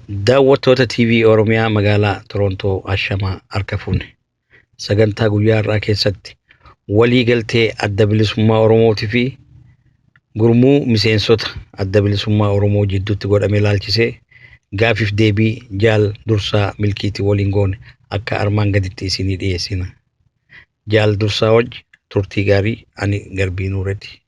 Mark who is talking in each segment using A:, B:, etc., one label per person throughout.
A: Daawwattoota TV Oromiyaa magaalaa Torontoo Ashamaa harka fuune. Sagantaa guyyaa har'aa keessatti walii galtee adda bilisummaa Oromootii fi gurmuu miseensota adda bilisummaa Oromoo jidduutti godhame ilaalchisee gaafiif deebii jaal dursaa milkiitii waliin goone akka armaan gaditti isinii dhiyeessina. Jaal dursaa wajji turtii gaarii ani Garbii Nuureeti.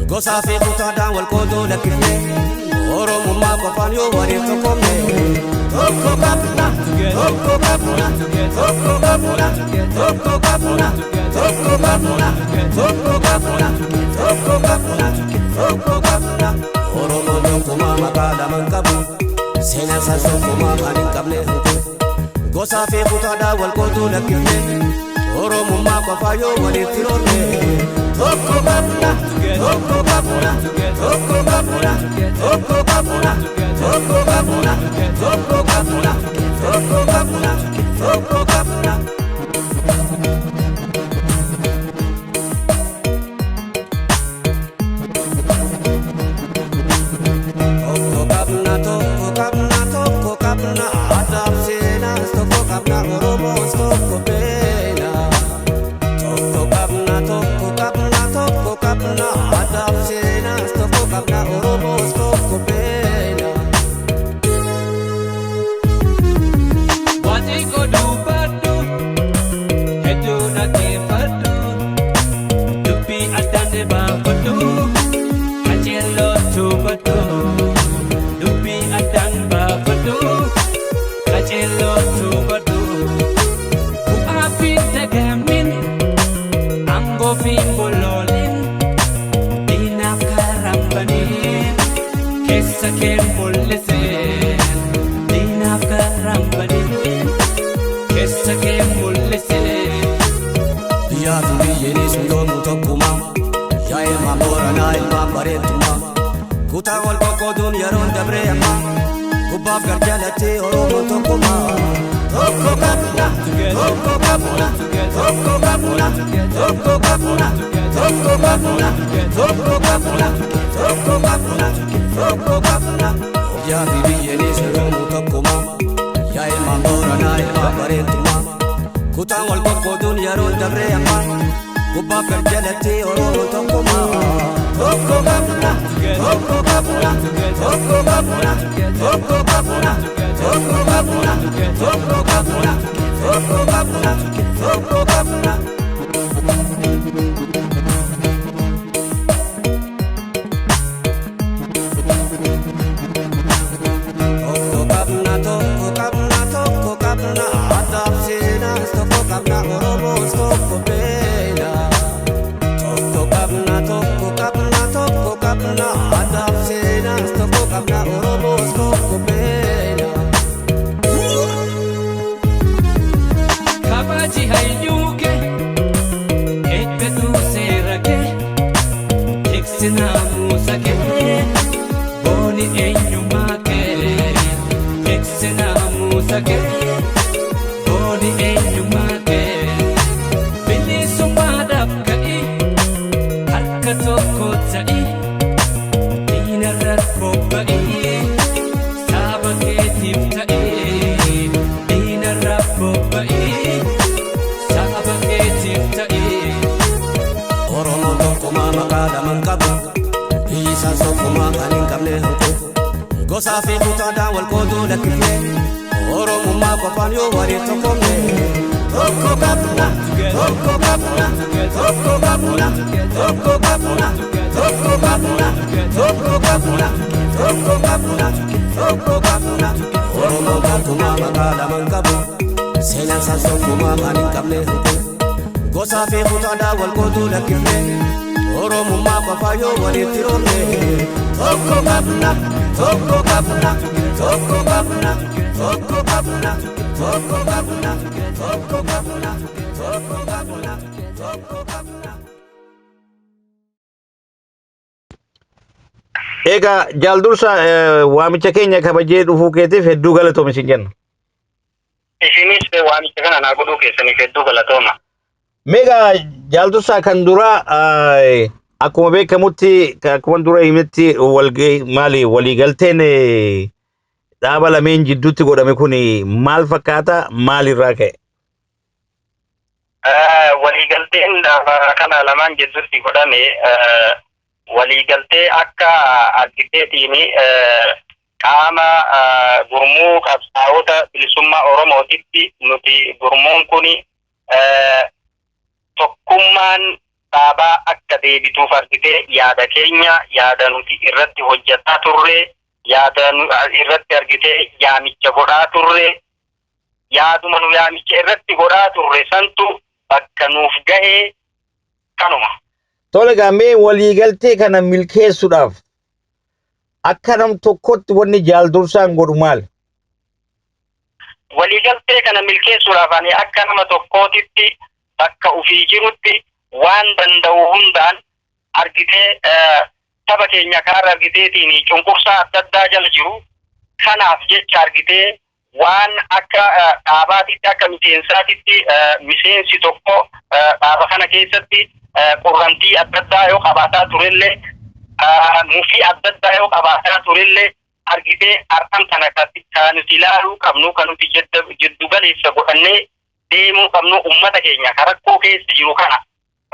B: Gosafi kutada wal kodo lakifne Oromo ma kofan yo wari tokomne Toko kapuna, toko kapuna, toko kapuna, toko kapuna, toko kapuna, toko kapuna, toko kapuna, toko kapuna Oromo no kuma makada mankabu Sena saso kuma manin kamne Gosafi kutada wal kodo lakifne Oromo ma kofan yo wari tirone Toko kapuna, toko kapuna, toko kapuna, toko kapuna, toko kapuna, toko kapuna, toko kapuna, toko kapuna. Toko kapuna, toko kapuna, toko kapuna, adab sena, toko kapuna, Oromo toko pena. Toko kapuna, toko kapuna. Kapna adab sena stoko kapna Oromo stoko pena Wati ko du padu Hedu na ke padu Dupi adane ba padu Kachelo tu padu Dupi adan ba padu Kachelo tu padu Uapi tagamin Anggo fimbololi Kesaken mulisen Dinaf karambanin Kesaken mulisen Ya tuli yeni suyo mutokuma Ya ilma morana ilma baretuma Kuta wal kokodun yaron dabre amma Kubab garjalati Oromo tokuma Toko kapuna, toko kapuna, toko kapuna, toko kapuna, toko kapuna, toko kapuna, toko kapuna, toko kapuna. Ya bibi yeni serumu tokuma, ya ilma morana ilma baretuma. Kuta wal kokodun yaron dabre amma, kubab garjalati Oromo tokuma. Toko kapuna, toko kapuna, toko kapuna, toko kapuna, toko kapuna, toko kapuna, toko kapuna, toko kapuna. Toko kapuna, toko kapuna, toko kapuna, adab sena, toko kapuna, Oromo toko pena. Toko kapuna, toko kapuna, toko kapuna, adab sena, toko kapuna, Oromo toko pena. Kabaji hayuke, ekatu serake, tiksina musake, boni enyumake, tiksina musake, boni enyumake, bili sumadap kai, harkatoko tai, dinarat kopai, sabake tiftai, dinarat kopai. gosaa fi kutaadhaan wal qooduu lakkifne oromummaa qofaan yoo walii tokkomne tokko qabna tokko qabna tokko qabna tokko qabna tokko qabna tokko qabna tokko qabna tokko qabna oromoo galtumaa maqaa lamaan qabu seenaan sassookumaa kan hin qabne gosaa fi kutaadhaan wal qooduu lakkifne oromummaa qofaan yoo walitti roobne tokko qabna tokko qabna tokko qabna tokko qabna tokko qabna tokko qabna tokko qabna tokko qabna.
A: Egaa jaaldursa waamicha keenya kabajee dhufuu keetiif hedduu galatooma isin jenna.
C: Isinis waamicha kana naa godhuu keessaniif hedduu galatooma.
A: Meegaa jaaldursa kan dura akkuma beekamutti akkuma dura himetti waliigalteen dhaaba lameen jidduutti godhame kun maal fakkaata maalirraa ka'e?
C: Waliigalteen dhaaba kana lamaan jidduutti godhame waliigaltee akka argiteetiin qaama gurmuu qabsaa'ota bilisummaa Oromootitti nuti gurmuun kun tokkummaan dhaabaa akka deebituuf argitee yaada keenya yaada nuti irratti hojjetaa turre yaada irratti argitee yaamicha godhaa turre yaaduma nu yaamicha irratti godhaa turre santu bakka nuuf gahee kanuma.
A: Tole gaamee waliigaltee kana milkeessuudhaaf akka nam tokkotti wanni jaaldursaan godhu maal?
C: Waliigaltee kana milkeessuudhaaf ani akka nama tokkootitti bakka ufii jirutti waan danda'u hundaan argitee saba keenya kaara argiteetiin cunqursaa adda addaa jala jiru kanaaf jecha argitee waan akka dhaabaatitti akka miseensaatitti miseensi tokko dhaaba kana keessatti qunnamtii adda addaa yoo qabaataa turellee mufii adda addaa yoo qabaataa turellee argitee har'aan kana kan nuti ilaaluu qabnu kan nuti jiddu galeessa godhannee deemuu qabnu ummata keenya kan rakkoo keessa jiru kana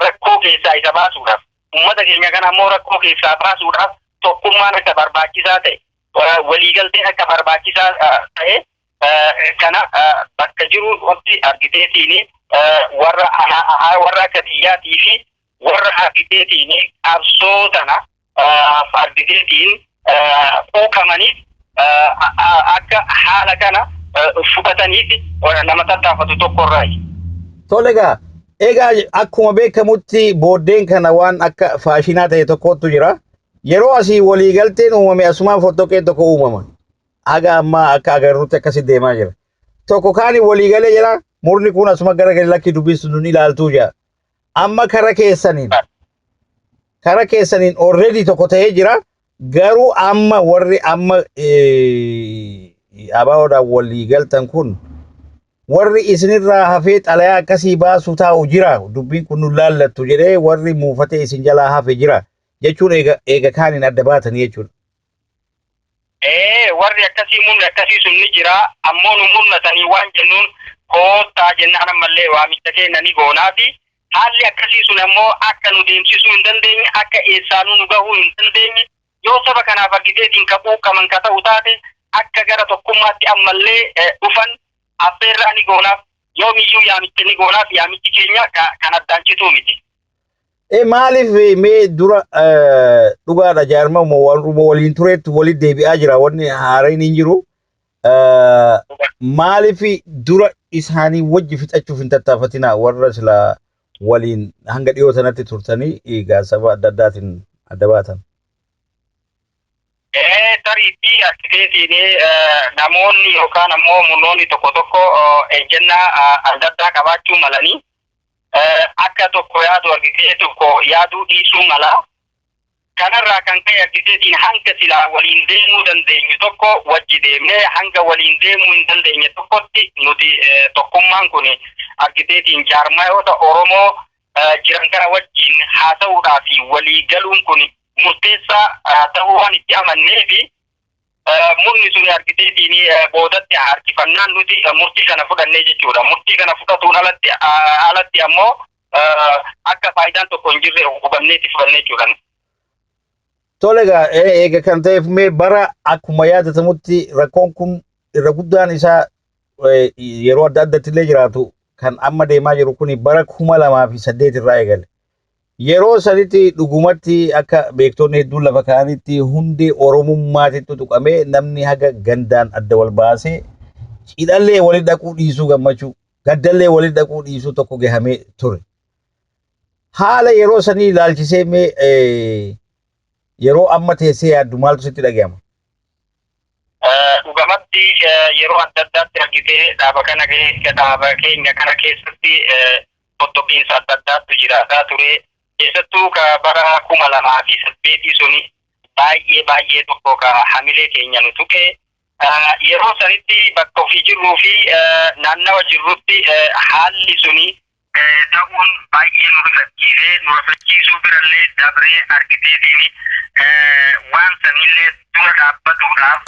C: rakkoo keessaa isa baasuudhaaf ummata keenya kana ammoo rakkoo keessaa baasuudhaaf tokkummaan akka barbaachisaa ta'e waliigalteen akka barbaachisaa ta'e kana bakka jiru wanti argiteetiin warra akka biyyaatii fi warra argiteetiin qabsoo tana argiteetiin quuqamanii akka haala kana fudhataniif nama tattaafatu tokkorraayi.
A: Tole egaa akkuma beekamutti booddeen kana waan akka faashinaa ta'e tokkotu jira. Yeroo asii waliigalteen uumame asumaan fottoqeen tokko uumama. Haga ammaa akka agarruutti akkasi deemaa jira. Tokko kaani waliigalee jira murni kun asuma garagalee lakki dubbisu nun ilaaltuu jira. Amma kara keessaniin already tokko ta'ee jira. Garuu amma warri amma abaa'oodhaan waliigaltan kun warri isinirraa hafee xalayaa akkasii baasuu taa'u jira. Dubbiin kun nun laallattu jedhee warri muufatee isin jalaa hafe jira. Jechuun eega kaaniin adda baatanii jechuudha.
C: Warri akkasii sun ni jira. Ammoo nu mul'atanii waan jennuun koottaa jennaan ammallee waamicha keenya ni goonaati. Haalli akkasii sun ammoo akka nu deemsisuu hin dandeenye akka eessaanuu nu gahuu hin dandeenye yoo saba kanaaf argiteetiin quuqaman ka ta'u taate akka gara tokkummaatti ammallee dhufan affeerraa ni goonaaf yoomiyyuu yaamicha ni goonaaf yaamichi keenya kan addaan cituu miti.
A: Maaliif mee dura dhugaadha jaarma waliin tureetti walitti deebi'aa jira wanni haaraan hin jiru. Maaliif dura isaanii wajji fixachuuf hin tattaafatinaa warra sila waliin hanga dhiyoo sanatti turtanii egaa saba adda addaatiin adda baatan.
C: Tariitii argiteetiin namoonni yookaan ammoo munoonni tokko ejjennaa adda addaa qabaachuu malanii akka tokko yaadu argitee tokko yaaduu dhiisuu mala. Kanarraa kan ka'e argiteetiin hanga silaa waliin deemuu dandeenyu tokko wajji deemnee hanga waliin deemuu hin dandeenye tokkotti nuti tokkummaan kun argiteetiin jaarmayoota Oromoo jiran kana wajjin haasa'uudhaa fi walii galuun kun murteessaa ta'uu waan itti amannee fi murni sun argiteetiin boodatti harkifannaan nuti murtii kana fudhannee jechuudha. Murtii kana fudhatuun alatti ammoo akka faayidaan tokko hin jirre hubanneetti fudhannee jechuudha.
D: Tolega eega kan ta'eef mee bara akkuma yaadatamutti rakkoon kun irra guddaan isaa yeroo adda addaatti illee jiraatu kan amma deemaa jiru kuni bara 2008 irraa eegale. Yeroo sanitti dhugumatti akka beektonni hedduun lafa kaa'anitti hundee Oromummaatitti tuqamee namni haga gandaan adda wal baasee cidhallee waliin dhaquu dhiisuu gammachuu gaddallee waliin dhaquu dhiisuu tokko gahamee ture. Haala yeroo sanii ilaalchisee mee yeroo amma teessee yaaddu maaltu sitti dhaga'ama?
C: Dhugamatti yeroo adda addaatti argitee dhaaba keenya kana keessatti tottophiinsa adda addaatu jiraataa ture. Keessattuu ka bara 2008 suni baay'ee tokko ka hamilee keenya nu tuqe. Yeroo sanitti bakka ofii jirruu fi naannawa jirrutti haalli suni ta'uun baay'ee nu rifachiisuu birallee dabree argiteetiin waan sanillee dura dhaabbatuudhaaf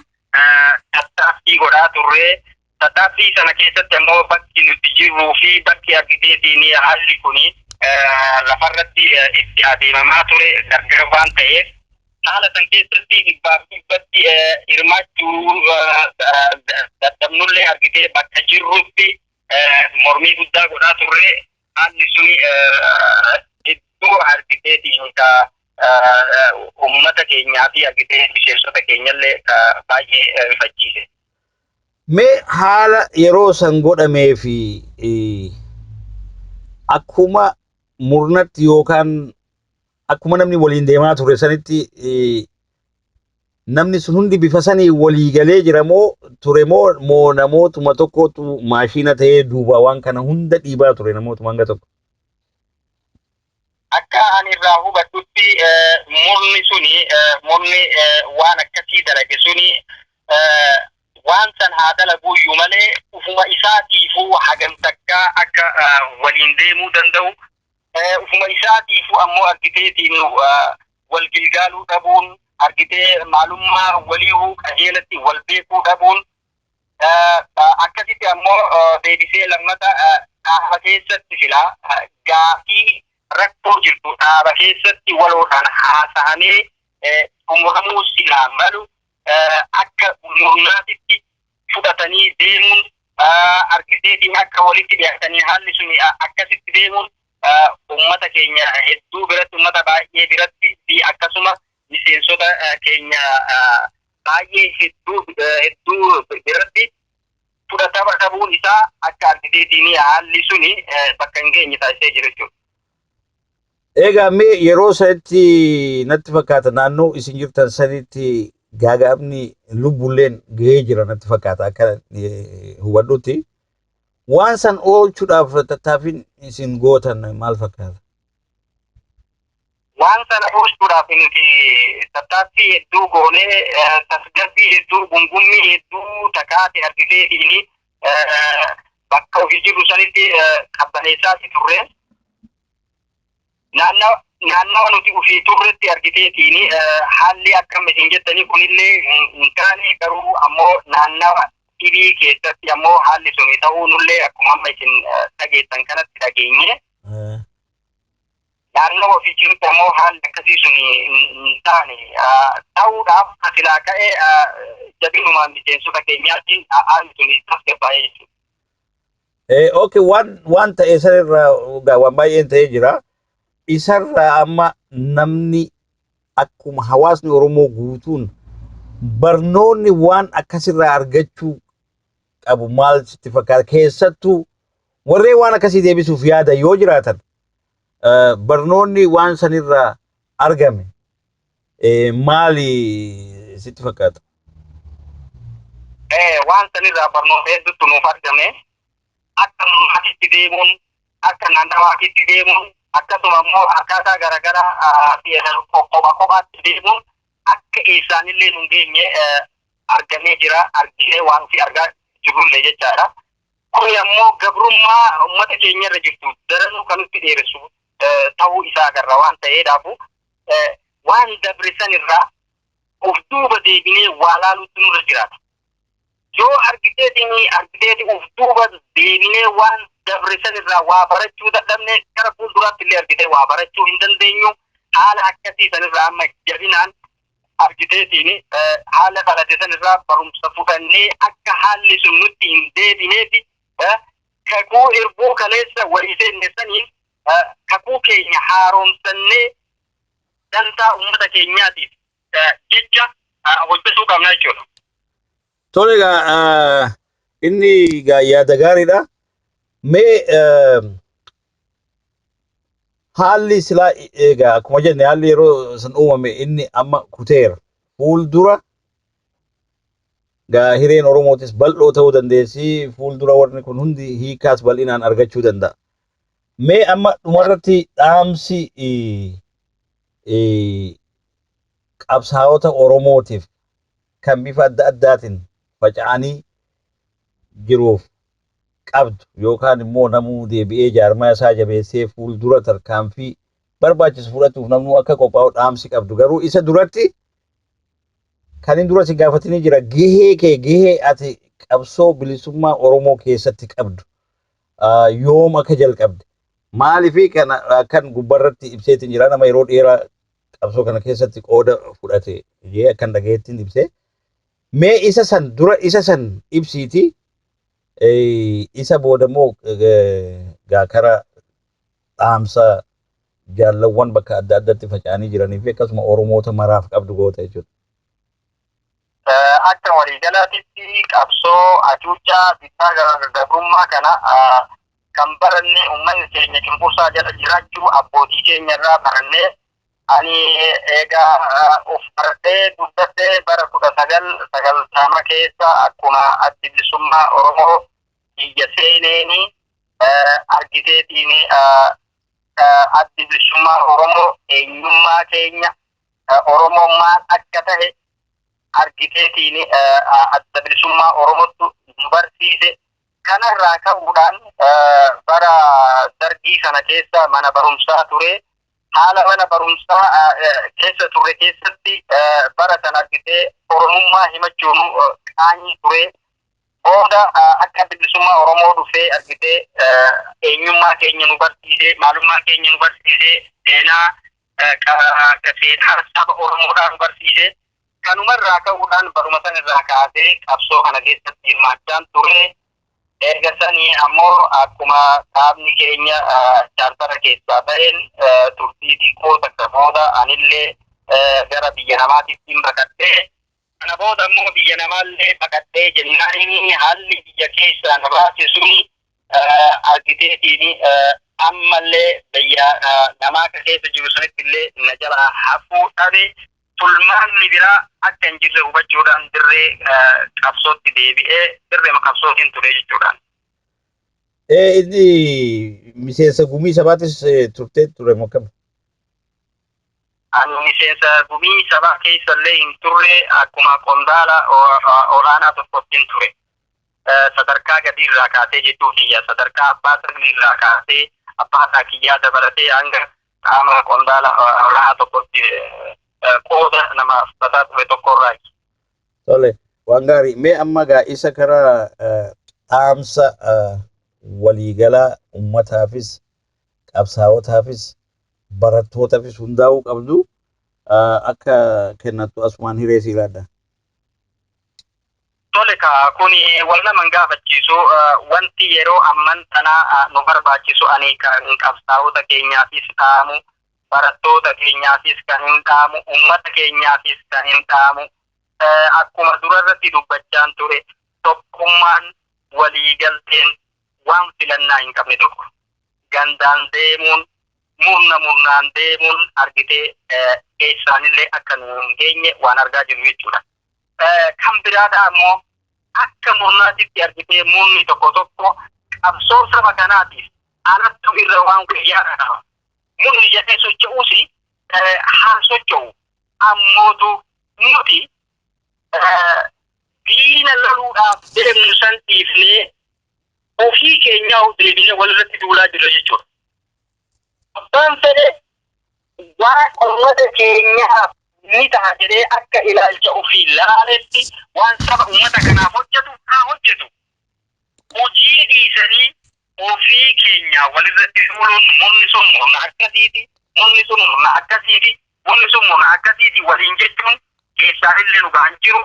C: tattaaffii godhaa turre. Tattaaffii sana keessatti ammoo bakki nuti jirruu fi bakki argiteetiin haalli kuni lafarratti itti adeemamaa ture gargar waan ta'eef haala san keessatti dhibbatti hirmaachuu dadhabnullee argitee bakka jirrutti mormii guddaa godhaa turre. Haalli suni iddoo argiteetiin ka ummata keenyaa fi argitee miseensota keenyallee baay'ee rifachiise.
D: Mee haala yeroo san godhamee fi akkuma murnatti yookaan akkuma namni waliin deemaa ture sanitti namni sun hundi bifa sanii walii galee jira moo ture moo namootuma tokkotu maashina ta'ee duuba waan kana hunda dhiibaa ture namootuma hanga tokko?
C: Akka ani irraa hubadhutti murni waan akkasii dalage suni waan san haa dalaguuyyuu malee ufuma isaatiifuu hagam takkaa akka waliin deemuu danda'u ufuma isaatiifuu ammoo argiteetiin wal gilgaaluu dhabuun argitee maalummaa walii qajeelatti wal beekuu dhabuun akkasitti ammoo deebisee lammata dhaaba keessatti filaa gaafii rakkoo jirtu dhaaba keessatti waloodhaan haasa'amee xumuramuu silaa malu akka murnaatitti fudhatanii deemuun argiteetiin akka walitti dhiyaatanii haalli suni akkasitti deemuun ummata keenya hedduu biratti ummata baay'ee biratti fi akkasuma miseensota keenya baay'ee hedduu biratti fudhatama dhabuun isaa akka argiteetiin haalli suni bakka hin geenye taasisee jira jechuudha.
D: Egaa mee yeroo sanitti natti fakkaata naannoo isin jirtan sanitti gaagaabni lubbulleen gahee jira natti fakkaata akka hubadhutti. Waan san oolchuudhaaf tattaaffiin isin gootan maal fakkaata?
C: Waan sana oolchuudhaaf nuti tattaaffii hedduu goonee tasgabbii hedduu gungummii hedduu takaate argiteetiin bakka ofii jirru sanitti qabbaneessaati turre. Naannawa nuti ofii turretti argiteetiin haalli akkam isin jettanii kunillee hin taane garuu ammoo naannawa dhibii keessatti ammoo haalli suni ta'uu nullee akkuma amma isin dhageessan kanatti dhageenye. Naannawa ofii jirutti ammoo haalli akkasii suni hin taane ta'uudhaaf asilaa ka'ee jabinumaan miseensota keenyaatiin haalli suni tasgabbaa'ee jechuudha.
D: Okay, waan ta'e sanirraa waan baay'een ta'ee jira. Isarraa amma namni akkuma hawaasni Oromoo guutuun barnoonni waan akkasirraa argachuu qabu maal sitti fakkaata? Keessattuu warreen waan akkasii deebisuuf yaada yoo jiraatan barnoonni waan sanirraa argame maali sitti fakkaata?
C: Waan sanirraa barnoota hedduutu nuuf argame akka murnaatitti deemuun akka naannawaatitti deemuun akkasuma immoo akkaataa garaagaraa kophaatti deemuun akka isaanillee nu geenye argamee jira arginee waan fi argaa jirrullee jechaadha. Kun ammoo gabrummaa uummata keenya irra jirtu daranuu kan nutti dheeressu ta'uu isaa agarra waan ta'eedhaafu waan dabrisan irraa of duuba deebinee waa laaluutti nurra jiraata. Yoo argiteeti of duuba deebinee waan dabrisan irraa waa barachuu dadhabne gara fuulduraatti illee argitee waa barachuu hin dandeenyu haala akkasii sanirraa amma jabinaan argiteetiin haala qalate san irraa barumsa fudhannee akka haalli sun nutti hin deebineeti kakuu irbuu kaleessa walii seenne saniin kakuu keenya haaromsannee dantaa uummata keenyaatiif jecha hojjetuu qabna jechuudha.
D: Tole egaa inni egaa yaada gaariidha. Mee haalli silaa egaa akkuma jenne haalli yeroo san uumame inni amma kuteera. Fuuldura gaa hireen Oromootis bal'oo ta'uu dandeessi. Fuuldura warri kun hundi hiikaas bal'inaan argachuu danda'a. Mee amma dhumarratti dhaamsi qabsaa'ota Oromootiif kan bifa adda addaatiin faca'anii jiruuf qabdu yookaan immoo namuu deebi'ee jaarmaa isaa jabeessee fuuldura tarkaanfii barbaachisu fudhatuuf namuu akka qophaa'u dhaamsi qabdu. Garuu isa duratti kan inni dura si gaafatanii jira gahee ati qabsoo bilisummaa Oromoo keessatti qabdu yoom akka jalqabde maaliifi kan gubbarratti ibseetiin jira nama yeroo dheeraa qabsoo kana keessatti qooda fudhate jee akkan dhagayeettiin ibsee. Mee isa san dura isa san ibsiiti isa boodammoo gaa kara dhaamsa jaallawwan bakka adda addatti faca'anii jiranii fi akkasuma Oromoota maraaf qabdu goota jechuudha.
C: Akka waliigalaatitti qabsoo hacuuccaa bittaa gabrummaa kana kan baranne uummanni keenya cunqursaa jala jiraachuu abbootii keenya irraa barannee ani egaa of baradhee guddadhee bara 1990 keessa akkuma addi bilisummaa Oromoo biyya seeneeni argiteetiin addi bilisummaa Oromoo eenyummaa keenya Oromummaan akka ta'e argiteetiin adda bilisummaa Oromootu nu barsiise. Kanarraa ka'uudhaan bara dargii kana keessa mana barumsaa ture. Haala mana barumsaa keessa ture keessatti bara sana argitee Oromummaa himachuun qaanii ture. Booda akka bilisummaa Oromoo dhufee argitee eenyummaa keenya nu barsiise, maalummaa keenya nu barsiise, seenaa saba Oromoodhaa nu barsiise. Kanumarraa ka'uudhaan baruma sanarraa kaasee qabsoo kana keessatti hirmaachaan ture. Erga sanii ammoo akkuma dhaabni keenya chaartara keessaa ta'een turtii xiqqoo takka booda anillee gara biyya namaatitti baqadhee kana booda ammoo biyya namaallee baqadhee jennaaniin haalli biyya keessaa na baase suni argiteetiin ammallee biyya namaa akka keessa jiru sanitti illee na jalaa hafuu dhabe. Fulmaanni biraa akka hin jirre hubachuudhaan dirree qabsootti deebi'ee dirree qabsootiin ture jechuudhaan.
D: Inni miseensa gumii sabaatis turtee ture moo akkam?
C: Ani miseensa gumii sabaa keessallee hin turre akkuma qondaala olaanaa tokkottiin ture. Sadarkaa gadi irraa kaasee jechuu kiyya sadarkaa abbaa sagli irraa kaasee abbaa isaa kiyyaa dabalatee hanga qaama qondaala olaanaa tokkotti qooda namaaf bataa ture tokkorraa.
D: Tole waan gaarii mee amma gaa isa karaa dhaamsa waliigalaa uummataafis qabsaa'otaafis barattootaafis hundaa'uu qabdu akka kennattu asumaan hiree si ilaalla.
C: Tole kuni wal naman gaafachiisu wanti yeroo amman tanaa nu barbaachisu ani kan qabsaa'ota keenyaafis dhaamu barattoota keenyaafis kan hin dhaamu uummata keenyaafis kan hin dhaamu akkuma durarratti dubbachaan ture tokkummaan waliigalteen waan filannaa hin qabne tokko gandaan deemuun murnaan deemuun argitee eessaanillee akka nu hin geenye waan argaa jirru jechuudha. Kan biraadha ammoo akka murnaatitti argitee murni tokko qabsoo saba kanaatiif anattu irra waan guyyaa qaba. Murni jedhee socho'uusi haa socho'u ammootu nuti diina loluudhaaf deemnu san dhiifnee ofii keenyaa deebinee walirratti duulaa jirra jechuudha. Abbaan fedhe waan uummata keenyaaf ni ta'a jedhee akka ilaalcha ofii laaletti waan saba uummata kanaaf hojjetu haa hojjetu. Hojii dhiisanii ofii keenya walirratti duuluun murni sun murna akkasiiti, murni sun murna akkasiiti, murni sun murna akkasiiti waliin jechuun keessaallee nu ga'an jiru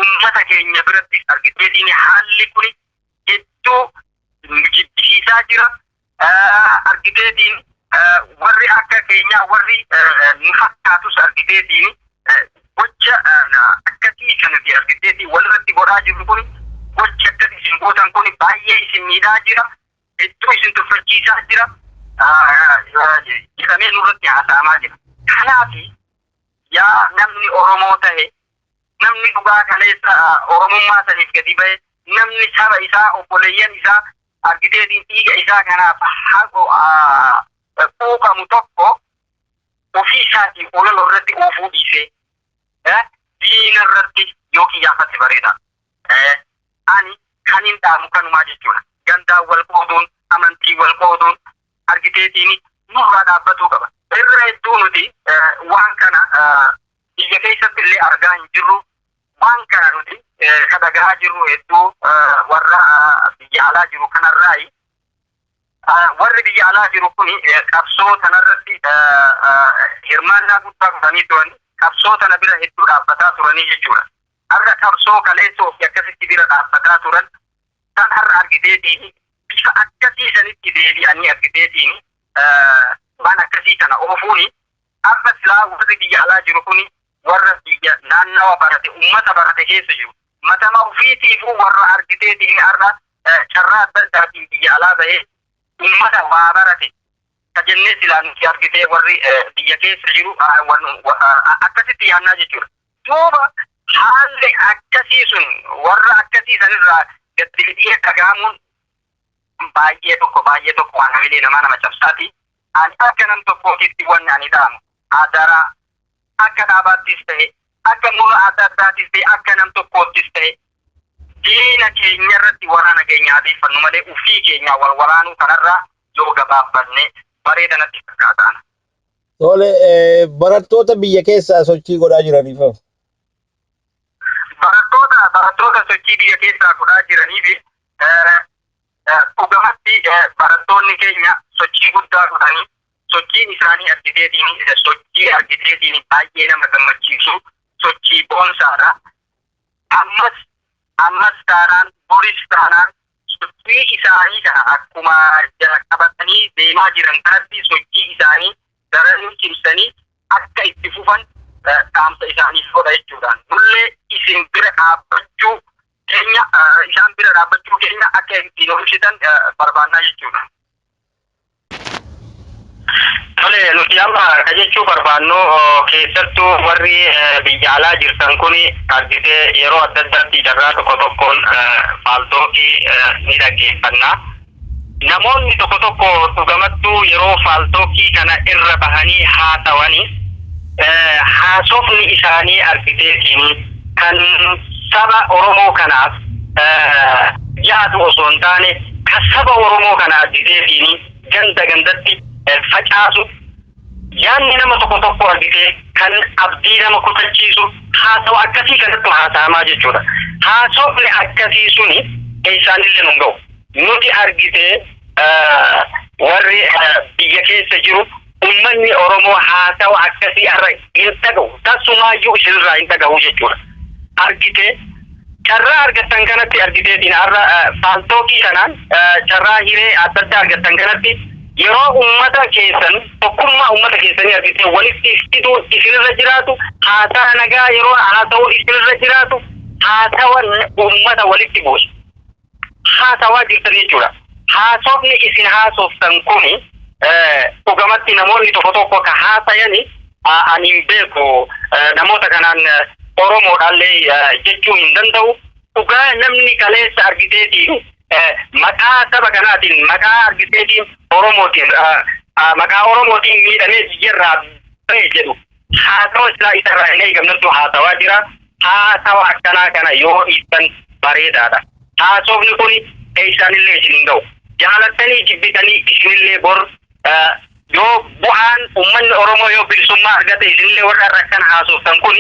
C: ummata keenya biratti argiteetiin haalli kun hedduu jibbisiisaa jira. Argiteetiin warri akka keenya warri nu fakkaatus argiteetiin gocha akkasii kan nuti argiteetiin walirratti godhaa jirru kun gocha akkasii isin gootan kun baay'ee isin miidhaa jira. Hedduu isin tuffachiisaa jira. Jedhamee nurratti haasa'amaa jira. Kanaaf yaa namni Oromoo ta'e namni dhugaa kaleessa Oromummaa saniif gadi ba'e namni saba isaa obboleeyyan isaa argiteetiin dhiiga isaa kanaaf quuqamu tokko ofii isaatiin olola irratti oofuu dhiisee diina irratti yoo kiyyaafate bareeda. Ani kan hin dhaamu kanumaa jechuudha. Gandaan wal qooduun amantii wal qooduun argiteetiin nurraa dhaabbatuu qaba. Irra hedduu nuti waan kana biyya keessatti illee argaa hin jirru. Waan kana nuti kadhagaa jirru hedduu warra biyya alaa jiru kanarraayi. Warri biyya alaa jiru kun qabsoo kanarratti hirmaannaa guddaa godhanii turan. Qabsoo kana bira hedduu dhaabbataa turanii jechuudha. Har'a qabsoo kaleessoo fi akkasitti bira dhaabbataa turan kan har'a argiteetiin bifa akkasii sanitti deebi'anii argiteetiin waan akkasii kana oofuuni har'a silaa warri biyya alaa jiru kun warra biyya naannawa barate ummata barate keessa jiru. Matama ofiitiifuu warra argiteetiin har'a carraa adda addaatiin biyya alaa bahee ummata waa barate ka jennee silaa nuti argitee warri biyya keessa jiru akkasitti yaannaa jechuudha. Duuba haalli akkasii sun warra akkasii sanirraa gaddeebi'ee dhaga'amuun baay'ee tokko waan hamilee nama cabsaati. Ani akka nam tokkootitti wanni ani dhaamu adaraa akka dhaabaattis ta'e akka mura adda addaattis ta'e akka nam tokkoottis ta'e diina keenya irratti waraana keenya adeeffannu malee ufii keenya wal waraanuu kanarraa yoo gabaabbanne bareedanatti fakkaataan.
D: Tole barattoota biyya keessaa sochii godhaa jiraniif
C: barattoota sochii biyya keessaa godhaa jiraniif dhugamatti barattoonni keenya sochii guddaa godhanii sochiin isaanii argiteetiin baay'ee nama gammachiisu sochii boonsaadha. Ammas taanaan boris taanaan sochii isaanii kana akkuma qabatanii deemaa jiran kanatti sochii isaanii daranii cimsanii akka itti fufan dhaamsa isaaniif godha jechuudhaan. Nullee isin bira dhaabbachuu keenya isaan bira dhaabbachuu keenya akka ittiin hojjetan barbaannaa jechuudha. Tole nuti amma jechuu barbaannu keessattuu warri biyya alaa jirtan kun argitee yeroo adda addaatti carraa tokkoon faaltookii ni dhaggeeffanna. Namoonni tokko dhugamattuu yeroo faaltookii kana irra bahanii haasawanii haasofni isaanii argiteetiin kan saba Oromoo kanaaf yaadu osoo hin taane kan saba Oromoo kana argiteetiin gandatti facaasu yaanni nama tokko argitee kan abdii nama kutachiisu haasawa akkasii kanatti haasa'amaa jechuudha. Haasofni akkasii suni eessaanillee nun ga'u. Nuti argitee warri biyya keessa jiru ummanni Oromoo haasawa akkasii irra hin dhaga'u. Tasumaayyuu isinirraa hin dhaga'u jechuudha. Argitee carraa argattan kanatti argiteetiin har'a faaltookii kanaan carraa hiree adda addaa argattan kanatti yeroo ummata keessan tokkummaa ummata keessanii argitee walitti fiduu isinirra jiraatu haasawa nagaa yeroo haasawuu isinirra jiraatu haasawa ummata walitti buusu haasawaa jirtan jechuudha. Haasofni isin haasoftan kuni dhugamatti namoonni tokko ka haasayani ani hin beeku namoota kanaan Oromoodhaallee jechuu hin danda'u. Dhugaa namni kaleessa argiteetiin maqaa saba kanaatiin maqaa argiteetiin Oromootiin maqaa Oromootiin miidhamee biyyarraa ta'e jedhu haasawa silaa isarraa hin eegamnattu haasawaa jira. Haasawa akkanaa kana yoo dhiistan bareedaadha. Haasofni kun eessaanillee isin hin ga'u. Jaalattanii jibbitanii isinillee bor yoo bu'aan ummanni Oromoo yoo bilisummaa argate isinillee warra rakkan haasoftan kun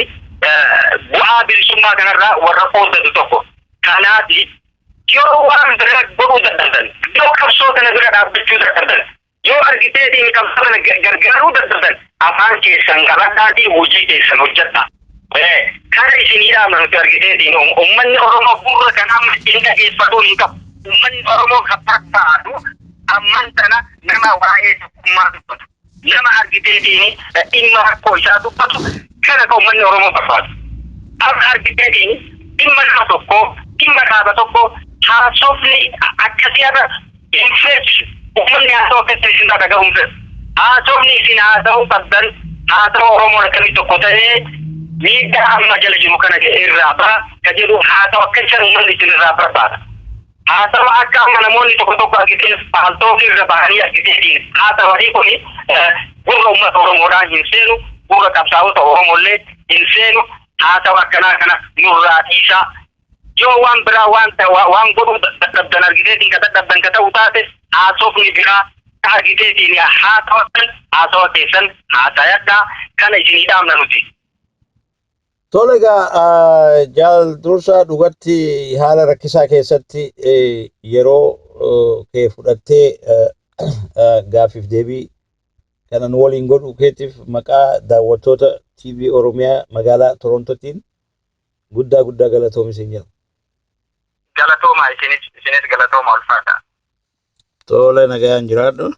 C: bu'aa bilisummaa kanarraa warra qooddatu tokko. Kanaaf yoo waan bira godhuu dadhabdan yoo qabsoo kana bira dhaabbachuu dadhabdan yoo argiteetiin qabsoo kana gargaaruu dadhabdan afaan keessan qabadhaatii hojii keessan hojjedha. Kana isinii dhaabna nuti argiteetiin uummanni Oromoo gurra kan amma ittiin dhageeffatu hin qabu. Uummanni Oromoo kan barbaadu amman sana nama waa'ee tokkummaa dubbatu. Nama argiteetiin dhimma rakkoo isaa dubbatu kana kan uummanni Oromoo barbaadu. Amma argiteetiin dhimma nama tokkoo dhimma dhaaba tokkoo haasofni akkasii irra hin feesu. Uummanni haasoo akkasii isin dhaga'uun feesu. Haasofni isin haasa'uu qabdan haasa'u Oromoo akkamii tokko ta'ee miidhaa amma jala jiru kana irraa ba'a ka jedhu haasa'u akka isaan uummanni isin irraa barbaada. Haasa'u akka amma namoonni tokko tokko argitee faaltoofii irra bahanii argiteetiin haasa'anii kun gurra uummata Oromoodhaan hin seenu gurra qabsaa'ota Oromollee hin seenu haasa'u akkanaa kana nurraa dhiisaa. Yoo waan biraa waan godhuu dadhabdan argiteetiin ka dadhabdan ka ta'u taate haasofni biraa ka argiteetiin haasa'u keessan haasa'adhaa kana isinii dhaamna nuti.
D: Tole egaa jaal dursaa dhugatti haala rakkisaa keessatti yeroo kee fudhattee gaaffiif deebii kanan waliin godhu keetiif maqaa daawwattoota TV Oromiyaa magaalaa Torontootiin guddaa galatoomi isin jedha.
C: Galatoomaa isinis galatoomaa ulfaadha.
D: Tole nagaan jiraadhu.